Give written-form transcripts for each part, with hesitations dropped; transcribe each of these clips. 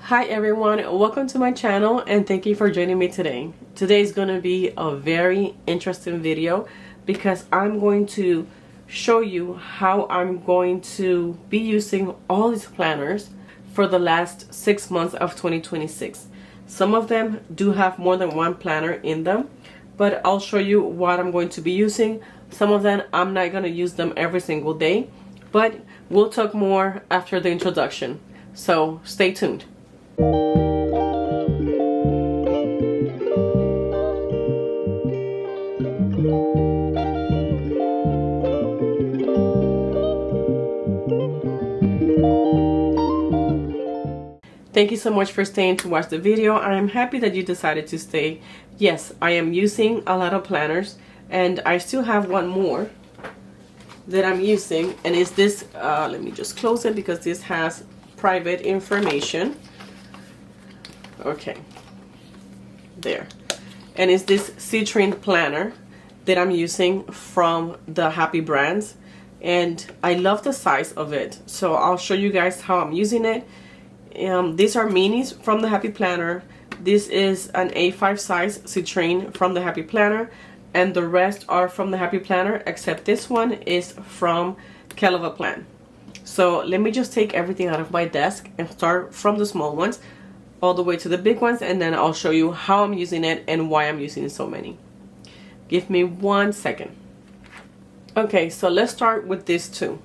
Hi everyone, welcome to my channel and thank you for joining me today. Today is going to be a very interesting video because I'm going to show you how I'm going to be using all these planners for the last 6 months of 2026. Some of them do have more than one planner in them, but I'll show you what I'm going to be using. Some of them I'm not going to use them every single day, but we'll talk more after the introduction. So stay tuned. Thank you so much for staying to watch the video. I am happy that you decided to stay. Yes, I am using a lot of planners and I still have one more that I'm using, and it's this, let me just close it because this has private information. Okay, there. And it's this Citrine planner that I'm using from the Happy Brands, and I love the size of it. So I'll show you guys how I'm using it. These are minis from the Happy Planner. This is an A5 size Citrine from the Happy Planner, and the rest are from the Happy Planner except this one is from Kelava Plan. So let me just take everything out of my desk and start from the small ones all the way to the big ones, and then I'll show you how I'm using it and why I'm using so many. Give me 1 second. Okay, so let's start with these two.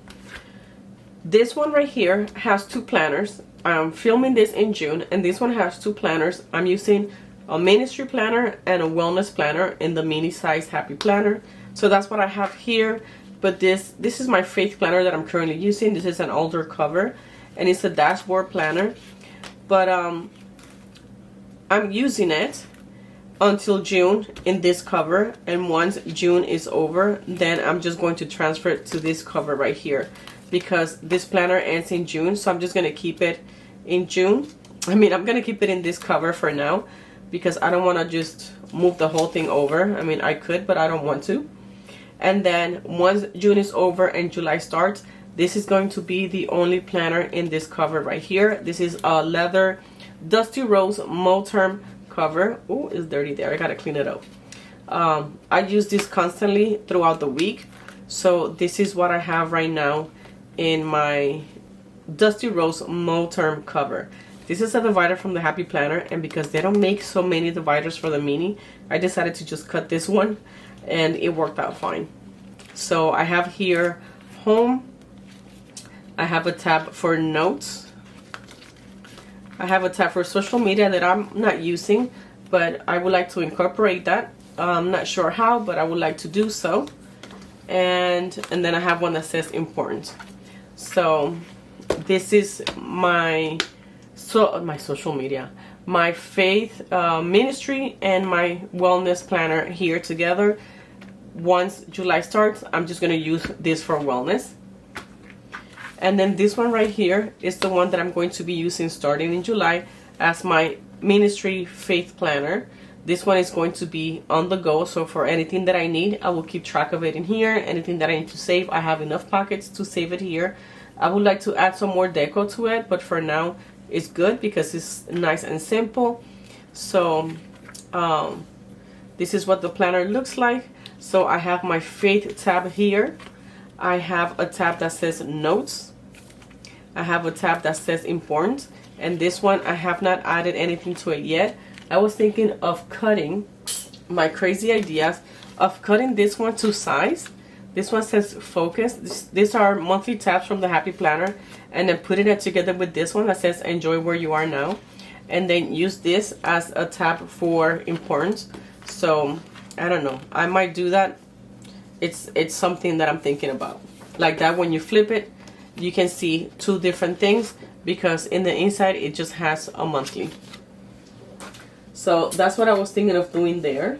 This one right here has two planners. I'm filming this in June, and this one has two planners. I'm using a ministry planner and a wellness planner in the mini size Happy Planner. So that's what I have here. But this is my faith planner that I'm currently using. This is an older cover and it's a dashboard planner. But I'm using it until June in this cover, and once June is over, then I'm just going to transfer it to this cover right here because this planner ends in June. So I'm just going to keep it in June. I'm going to keep it in this cover for now because I don't want to just move the whole thing over. I could, but I don't want to. And then once June is over and July starts, this is going to be the only planner in this cover right here. This is a leather Dusty Rose Moterm cover. Oh, it's dirty there. I gotta clean it up. I use this constantly throughout the week. So this is what I have right now in my Dusty Rose Moterm cover. This is a divider from the Happy Planner, and because they don't make so many dividers for the mini, I decided to just cut this one, and it worked out fine. So I have here home. I have a tab for notes. I have a tab for social media that I'm not using, but I would like to incorporate that. I'm not sure how, but I would like to do so. And then I have one that says important. So this is my social media, my faith ministry, and my wellness planner here together. Once July starts, I'm just going to use this for wellness. And then this one right here is the one that I'm going to be using starting in July as my ministry faith planner. This one is going to be on the go, so for anything that I need, I will keep track of it in here. Anything that I need to save, I have enough pockets to save it here. I would like to add some more deco to it, but for now it's good because it's nice and simple. So this is what the planner looks like. So I have my faith tab here. I have a tab that says notes. I have a tab that says important, and this one I have not added anything to it yet. I was thinking of cutting, my crazy ideas of cutting this one to size. This one says focus. These are monthly tabs from the Happy Planner, and then putting it together with this one that says enjoy where you are now, and then use this as a tab for importance. So I don't know, I might do that. It's something that I'm thinking about. Like that, when you flip it, you can see two different things because in the inside it just has a monthly. So that's what I was thinking of doing there.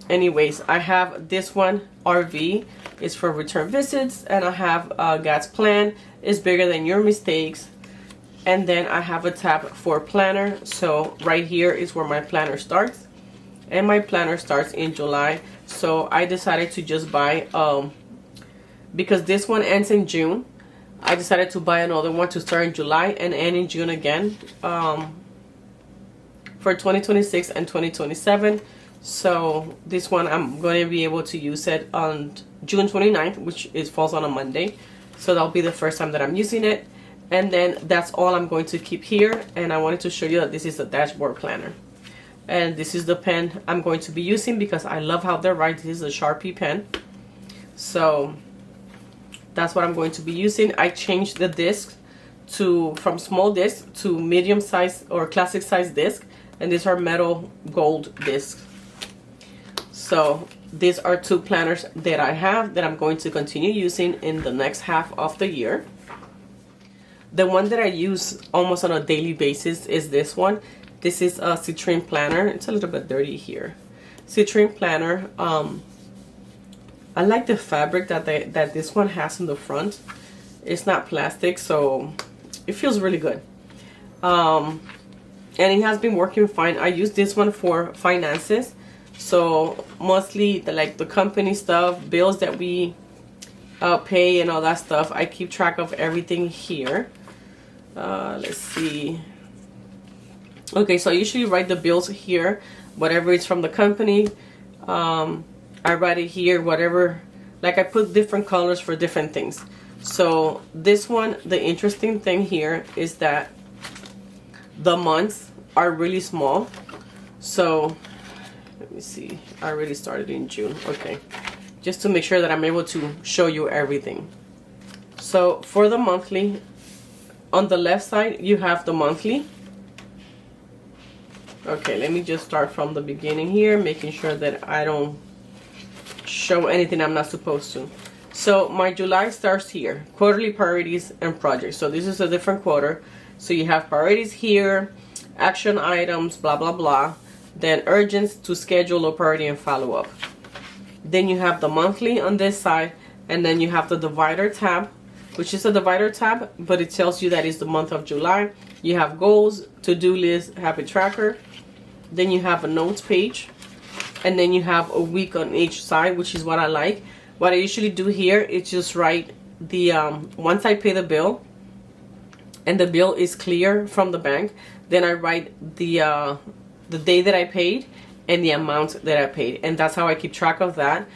Anyways, I have this one, RV, is for return visits, and I have God's plan is bigger than your mistakes. And then I have a tab for planner. So right here is where my planner starts, and my planner starts in July. So I decided to just buy because this one ends in June. I decided to buy another one to start in July and end in June again, for 2026 and 2027. So this one I'm going to be able to use it on June 29th, which falls on a Monday. So that'll be the first time that I'm using it. And then that's all I'm going to keep here. And I wanted to show you that this is a dashboard planner. And this is the pen I'm going to be using because I love how they write. This is a Sharpie pen. So that's what I'm going to be using. I changed the disc from small disc to medium size or classic size disc. And these are metal gold discs. So these are two planners that I have that I'm going to continue using in the next half of the year. The one that I use almost on a daily basis is this one. This is a Citrine planner. It's a little bit dirty here. Citrine planner. I like the fabric that this one has in the front. It's not plastic, so it feels really good. And it has been working fine. I use this one for finances. So mostly the company stuff, bills that we pay and all that stuff. I keep track of everything here. Let's see. Okay, so I usually write the bills here, whatever is from the company. I write it here, whatever. Like I put different colors for different things. So this one, the interesting thing here is that the months are really small. So let me see. I already started in June. Okay, just to make sure that I'm able to show you everything. So for the monthly, on the left side you have the monthly. Okay, let me just start from the beginning here, making sure that I don't show anything I'm not supposed to. So my July starts here, quarterly priorities and projects. So this is a different quarter. So you have priorities here, action items, blah blah blah, then urgent to schedule, low priority, and follow up. Then you have the monthly on this side, and then you have the divider tab, which is a divider tab, but it tells you that it's the month of July. You have goals, to-do list, habit tracker. Then you have a notes page, and then you have a week on each side, which is what I like. What I usually do here is just write the once I pay the bill and the bill is clear from the bank, then I write the day that I paid and the amount that I paid, and that's how I keep track of that.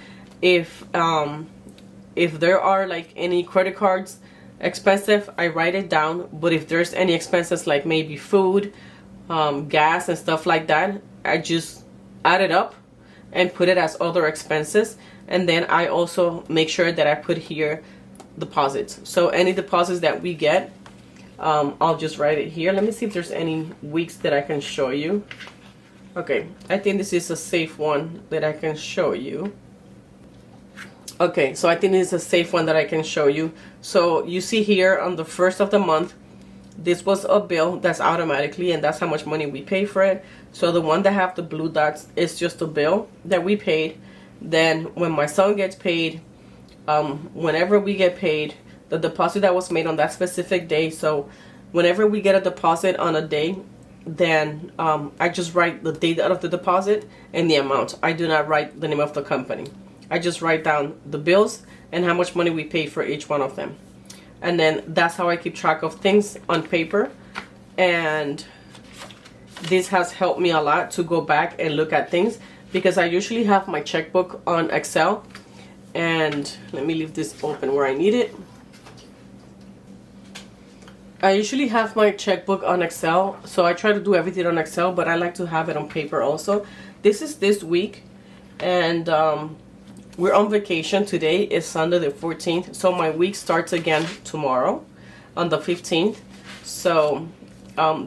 If there are like any credit cards expensive, I write it down. But if there's any expenses like maybe food, gas and stuff like that, I just add it up and put it as other expenses. And then I also make sure that I put here deposits. So any deposits that we get, I'll just write it here. Let me see if there's any weeks that I can show you. Okay, I think this is a safe one that I can show you. Okay, so I think this is a safe one that I can show you. So you see here on the first of the month, this was a bill that's automatically, and that's how much money we pay for it. So the one that have the blue dots is just a bill that we paid. Then when my son gets paid, whenever we get paid, the deposit that was made on that specific day. So whenever we get a deposit on a day, then I just write the date of the deposit and the amount. I do not write the name of the company. I just write down the bills and how much money we pay for each one of them. And then that's how I keep track of things on paper. And this has helped me a lot to go back and look at things, because I usually have my checkbook on Excel. And let me leave this open where I need it. I usually have my checkbook on Excel, so I try to do everything on Excel, but I like to have it on paper also. This is this week, and we're on vacation. Today is Sunday the 14th, so my week starts again tomorrow on the 15th. So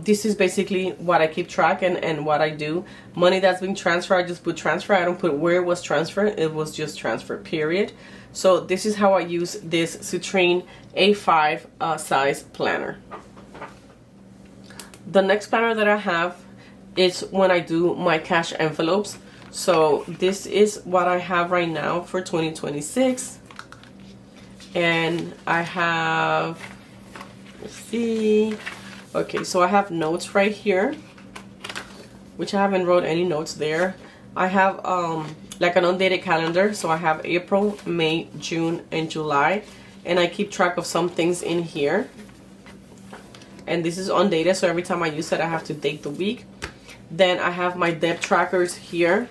this is basically what I keep track and what I do. Money that's being transferred, I just put transfer. I don't put where it was transferred. It was just transfer, period. So this is how I use this Citrine A5 size planner. The next planner that I have is when I do my cash envelopes. So this is what I have right now for 2026. And I have, let's see. Okay, so I have notes right here, which I haven't wrote any notes there. I have like an undated calendar. So I have April, May, June, and July. and I keep track of some things in here. And this is undated, so every time I use it I have to date the week. Then I have my debt trackers here,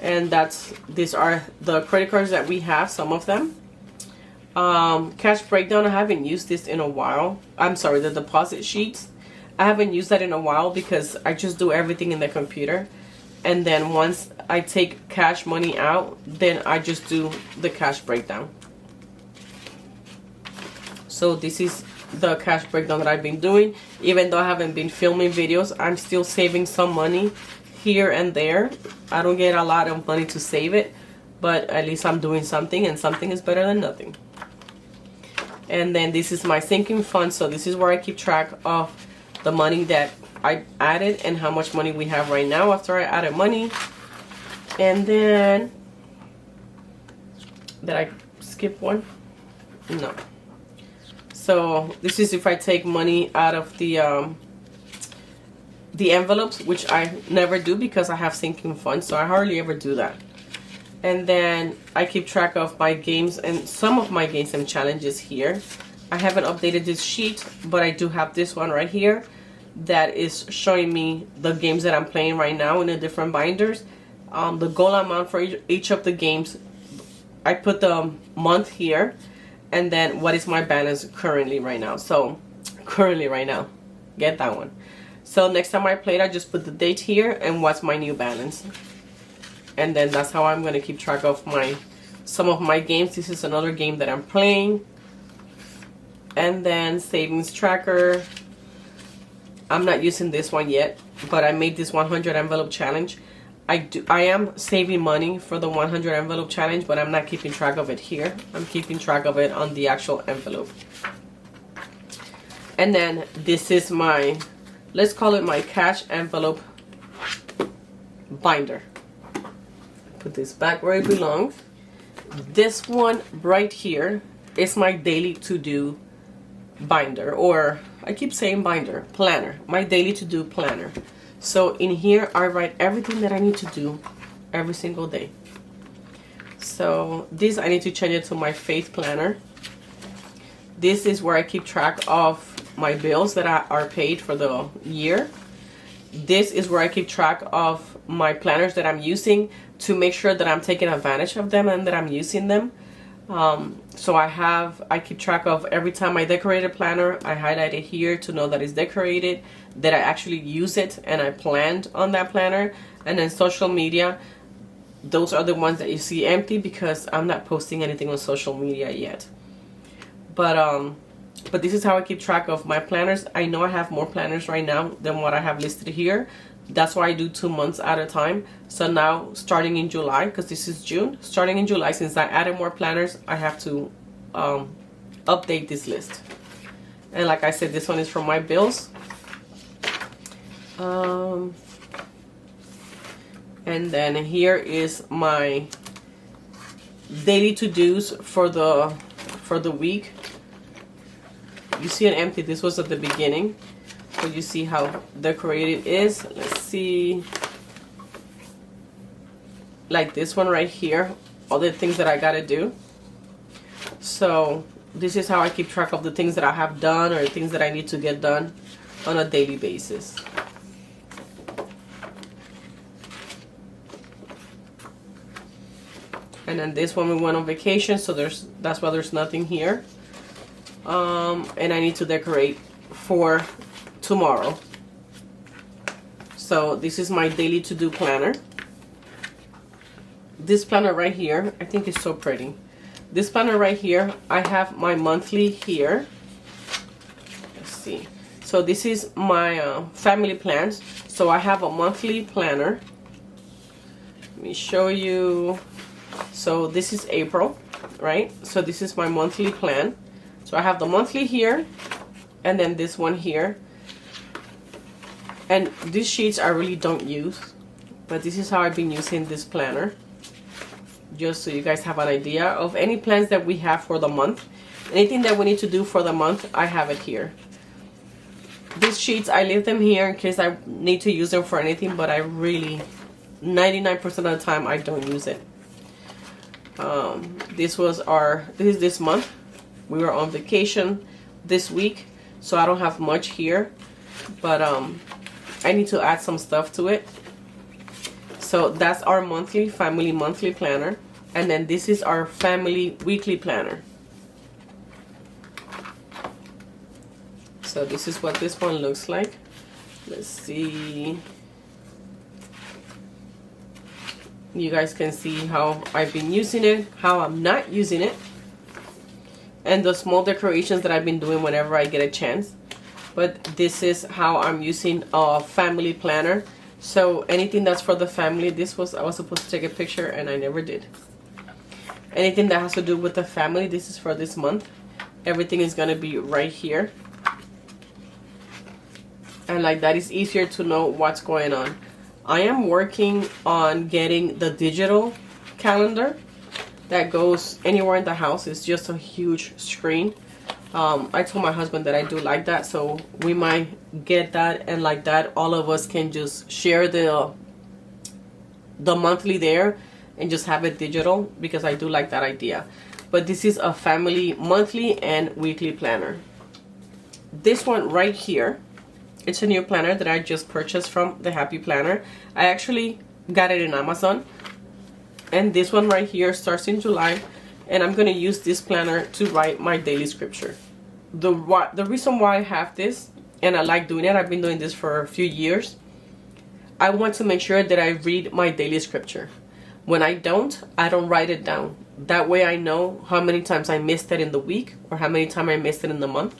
and these are the credit cards that we have, some of them. Cash breakdown, I haven't used this in a while. I'm sorry, the deposit sheets, I haven't used that in a while because I just do everything in the computer, and then once I take cash money out, then I just do the cash breakdown. So this is the cash breakdown that I've been doing. Even though I haven't been filming videos, I'm still saving some money here and there. I don't get a lot of money to save it, but at least I'm doing something, and something is better than nothing. And then this is my sinking fund, so this is where I keep track of the money that I added and how much money we have right now after I added money. And then, did I skip one? No. So this is if I take money out of the envelopes, which I never do because I have sinking funds, so I hardly ever do that. And then I keep track of my games and some of my games and challenges here. I haven't updated this sheet, but I do have this one right here that is showing me the games that I'm playing right now in the different binders. The goal amount for each of the games, I put the month here, and then what is my balance currently right now. So currently right now, get that one. So next time I play it, I just put the date here and what's my new balance. And then that's how I'm going to keep track of some of my games. This is another game that I'm playing. And then savings tracker. I'm not using this one yet, but I made this 100 envelope challenge. I am saving money for the 100 envelope challenge, but I'm not keeping track of it here. I'm keeping track of it on the actual envelope. And then this is my, let's call it my cash envelope binder. Put this back where it belongs. This one right here is my daily to-do binder, or I keep saying binder, planner, my daily to-do planner. So in here I write everything that I need to do every single day. So this, I need to change it to my faith planner. This is where I keep track of my bills that are paid for the year. This is where I keep track of my planners that I'm using to make sure that I'm taking advantage of them and that I'm using them. So I keep track of every time I decorate a planner, I highlight it here to know that it's decorated, that I actually use it and I planned on that planner. And then social media, those are the ones that you see empty because I'm not posting anything on social media yet. But this is how I keep track of my planners. I know I have more planners right now than what I have listed here. That's why I do 2 months at a time. So now starting in July, because this is June, starting in July, since I added more planners, I have to update this list. And like I said, this one is from my bills. And then here is my daily to-dos for the week. You see it empty. This was at the beginning. So you see how decorated it is. Let's see. Like this one right here. All the things that I gotta do. So this is how I keep track of the things that I have done or the things that I need to get done on a daily basis. And then this one we went on vacation, so that's why there's nothing here. And I need to decorate for tomorrow. So this is my daily to-do planner. This planner right here, I think is so pretty. This planner right here, I have my monthly here. Let's see. So this is my family plans. So I have a monthly planner. Let me show you. So this is April, right? So this is my monthly plan. So I have the monthly here, and then this one here. And these sheets I really don't use, but this is how I've been using this planner. Just so you guys have an idea of any plans that we have for the month. Anything that we need to do for the month, I have it here. These sheets, I leave them here in case I need to use them for anything, but I really, 99% of the time, I don't use it. This is this month. We were on vacation this week, so I don't have much here, but I need to add some stuff to it. So that's our monthly family monthly planner, and then this is our family weekly planner. So this is what this one looks like. Let's see. You guys can see how I've been using it, how I'm not using it, and the small decorations that I've been doing whenever I get a chance. But this is how I'm using a family planner. So anything that's for the family, I was supposed to take a picture and I never did. Anything that has to do with the family, this is for this month. Everything is gonna be right here. And like that, is easier to know what's going on. I am working on getting the digital calendar that goes anywhere in the house. It's just a huge screen. I told my husband that I do like that, so we might get that, and like that all of us can just share the monthly there and just have it digital, because I do like that idea. But this is a family monthly and weekly planner. This one right here, it's a new planner that I just purchased from the Happy Planner. I actually got it in Amazon, and this one right here starts in July, and I'm going to use this planner to write my daily scripture. The reason why I have this, and I like doing it, I've been doing this for a few years, I want to make sure that I read my daily scripture. When I don't write it down. That way I know how many times I missed it in the week, or how many times I missed it in the month.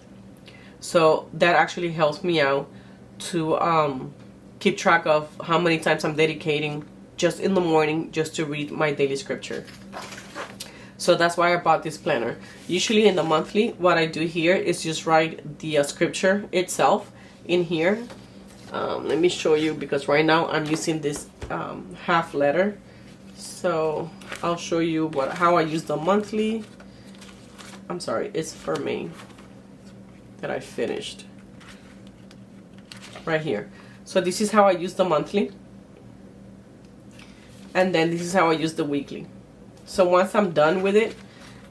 So that actually helps me out to keep track of how many times I'm dedicating just in the morning just to read my daily scripture. So that's why I bought this planner. Usually in the monthly, what I do here is just write the scripture itself in here. Let me show you, because right now I'm using this half letter. So I'll show you how I use the monthly. I'm sorry, it's for May that I finished. Right here. So this is how I use the monthly. And then this is how I use the weekly. So once I'm done with it,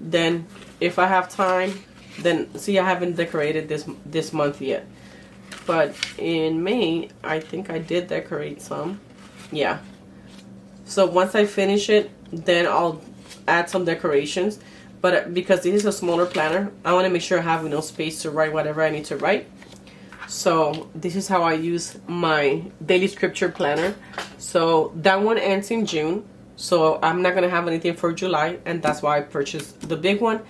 then if I have time, then see, I haven't decorated this month yet. But in May, I think I did decorate some. Yeah. So once I finish it, then I'll add some decorations. But because this is a smaller planner, I want to make sure I have enough space to write whatever I need to write. So this is how I use my daily scripture planner. So that one ends in June. So I'm not going to have anything for July. And that's why I purchased the big one.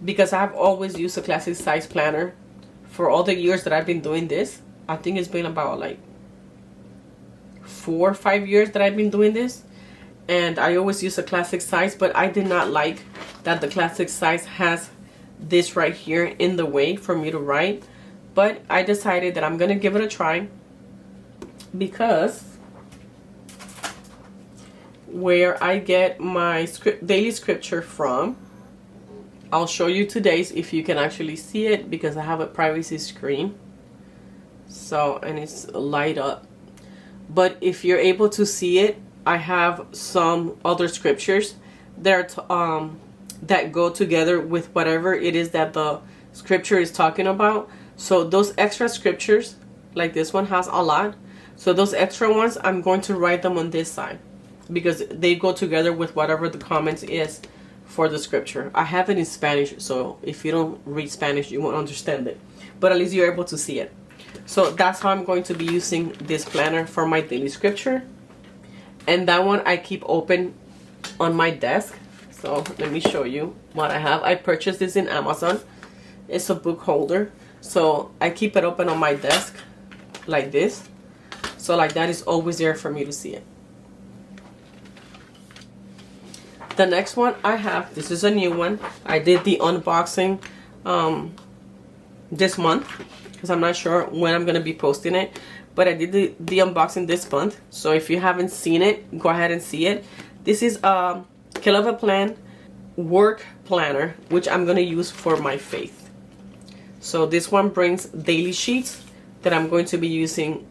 Because I've always used a classic size planner for all the years that I've been doing this. I think it's been about like 4 or 5 years that I've been doing this. And I always use a classic size. But I did not like that the classic size has this right here in the way for me to write. But I decided that I'm going to give it a try, because where I get my daily scripture from, I'll show you today's if you can actually see it, because I have a privacy screen. So, and it's light up. But if you're able to see it, I have some other scriptures that go together with whatever it is that the scripture is talking about. So those extra scriptures, like this one has a lot. So those extra ones, I'm going to write them on this side, because they go together with whatever the comments is for the scripture. I have it in Spanish, so if you don't read Spanish, you won't understand it. But at least you're able to see it. So that's how I'm going to be using this planner for my daily scripture. And that one I keep open on my desk. So let me show you what I have. I purchased this in Amazon. It's a book holder. So I keep it open on my desk like this. So like that is always there for me to see it. The next one I have, this is a new one. I did the unboxing this month, because I'm not sure when I'm going to be posting it. But I did the unboxing this month. So if you haven't seen it, go ahead and see it. This is a Kill of a Plan work planner, which I'm going to use for my faith. So this one brings daily sheets that I'm going to be using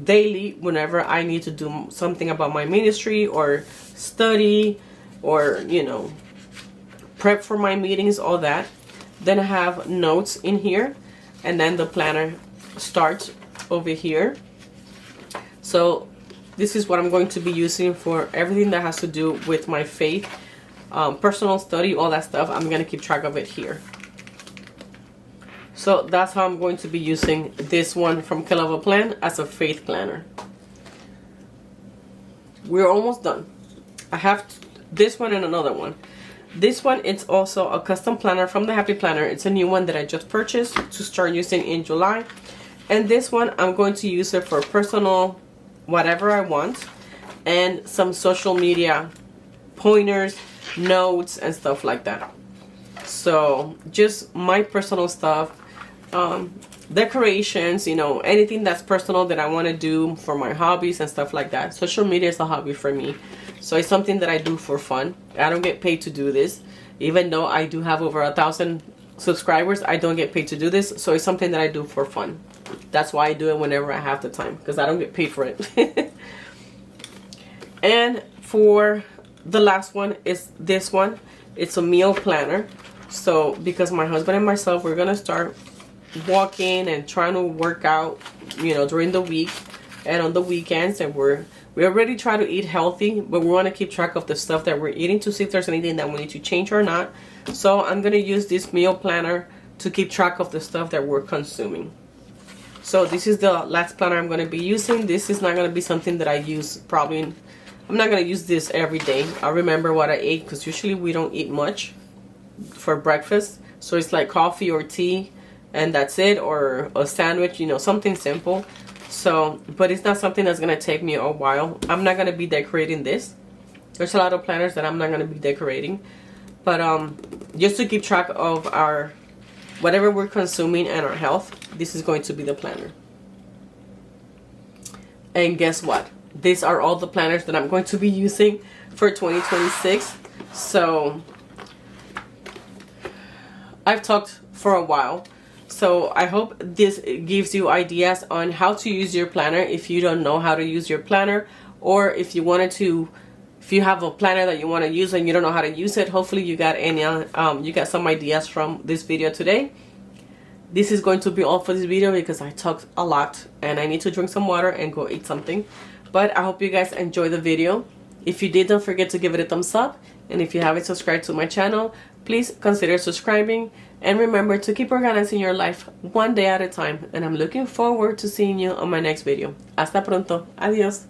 daily whenever I need to do something about my ministry or study or, you know, prep for my meetings, all that. Then I have notes in here, and then the planner starts over here. So this is what I'm going to be using for everything that has to do with my faith, personal study, all that stuff. I'm going to keep track of it here. So that's how I'm going to be using this one from Kill of a Plan as a faith planner. We're almost done. I have this one and another one. This one, it's also a custom planner from the Happy Planner. It's a new one that I just purchased to start using in July. And this one, I'm going to use it for personal, whatever I want, and some social media pointers, notes, and stuff like that. So just my personal stuff, decorations, you know, anything that's personal that I want to do for my hobbies and stuff like that. Social media is a hobby for me, so it's something that I do for fun. I don't get paid to do this, even though I do have over 1,000 subscribers. I don't get paid to do this, so it's something that I do for fun. That's why I do it whenever I have the time, because I don't get paid for it. And for the last one is this one. It's a meal planner. So because my husband and myself, we're gonna start walking and trying to work out, you know, during the week and on the weekends, and we already try to eat healthy, but we want to keep track of the stuff that we're eating to see if there's anything that we need to change or not. So I'm gonna use this meal planner to keep track of the stuff that we're consuming. So this is the last planner I'm going to be using. This is not going to be something that I use probably. I'm not going to use this every day. I remember what I ate, because usually we don't eat much for breakfast. So it's like coffee or tea, and that's it, or a sandwich, you know, something simple. So, but it's not something that's going to take me a while. I'm not going to be decorating this. There's a lot of planners that I'm not going to be decorating. But just to keep track of our whatever we're consuming and our health, this is going to be the planner. And guess what? These are all the planners that I'm going to be using for 2026. So I've talked for a while. So I hope this gives you ideas on how to use your planner if you don't know how to use your planner, or if you wanted to, if you have a planner that you want to use and you don't know how to use it. Hopefully you got any you got some ideas from this video today. This is going to be all for this video, because I talked a lot and I need to drink some water and go eat something. But I hope you guys enjoy the video. If you did, don't forget to give it a thumbs up, and if you haven't subscribed to my channel, please consider subscribing, and remember to keep organizing your life one day at a time. And I'm looking forward to seeing you on my next video. Hasta pronto. Adios.